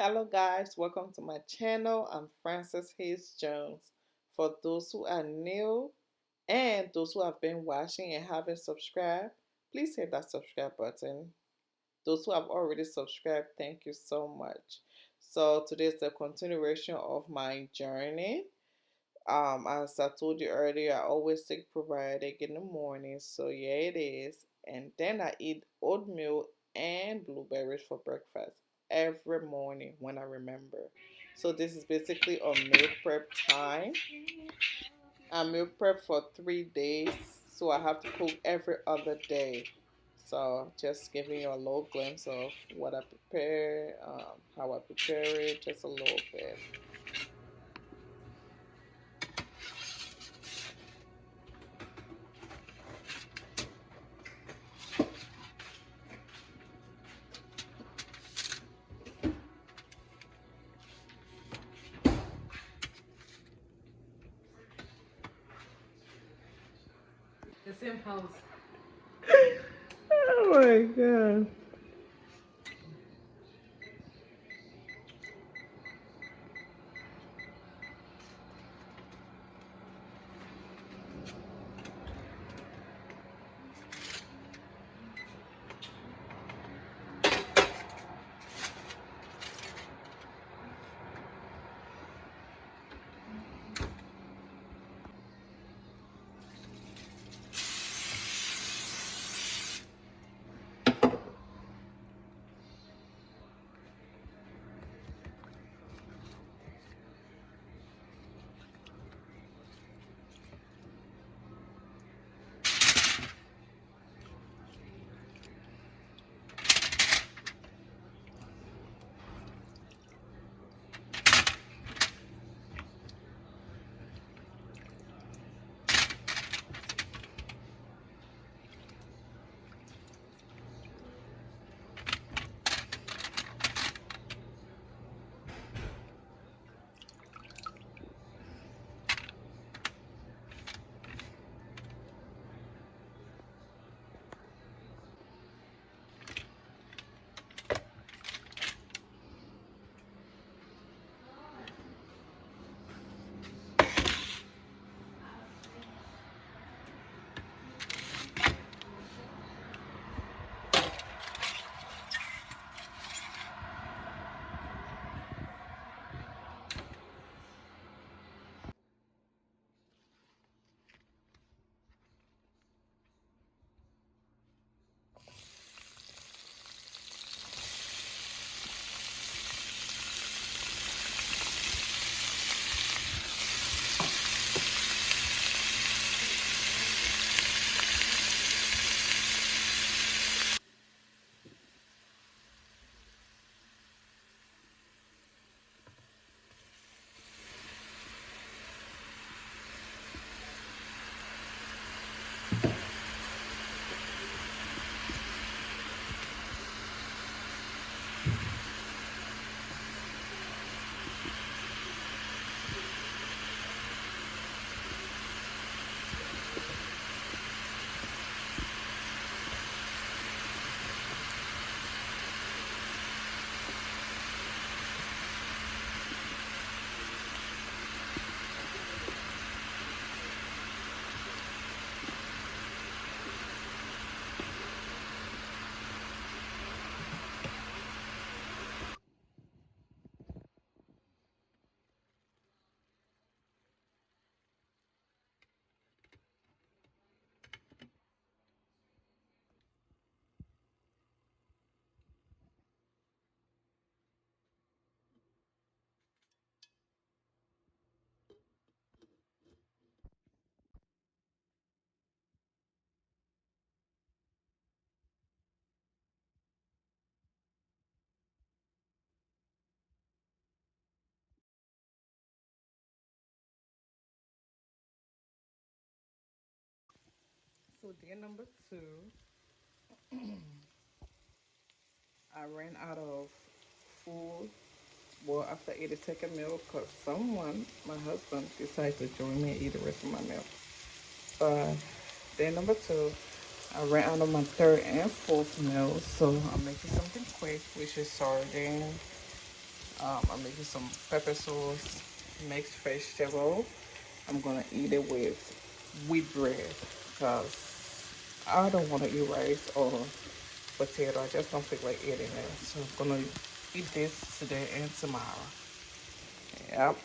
Hello guys, welcome to my channel. I'm Frances Hayes Jones. For those who are new and those who have been watching and haven't subscribed, please hit that subscribe button. Those who have already subscribed, thank you so much. So today is the continuation of my journey. As I told you earlier, I always take probiotic in the morning. So yeah, it is. And then I eat oatmeal and blueberries for breakfast every morning when I remember. So this is basically a meal prep time. I meal prep for 3 days, so I have to cook every other day. So just giving you a little glimpse of what I prepare, how I prepare it, just a little bit. The same house. Oh my god. So day number two, I ran out of food. Well, after 82nd meal, because someone, my husband, decided to join me and eat the rest of my meal. But day number two, I ran out of my third and fourth meal, so I'm making something quick, which is sardine, I'm making some pepper sauce, mixed vegetable. I'm gonna eat it with wheat bread because I don't want to eat rice or potato. I just don't feel like eating it. So I'm gonna eat this today and tomorrow. Yep.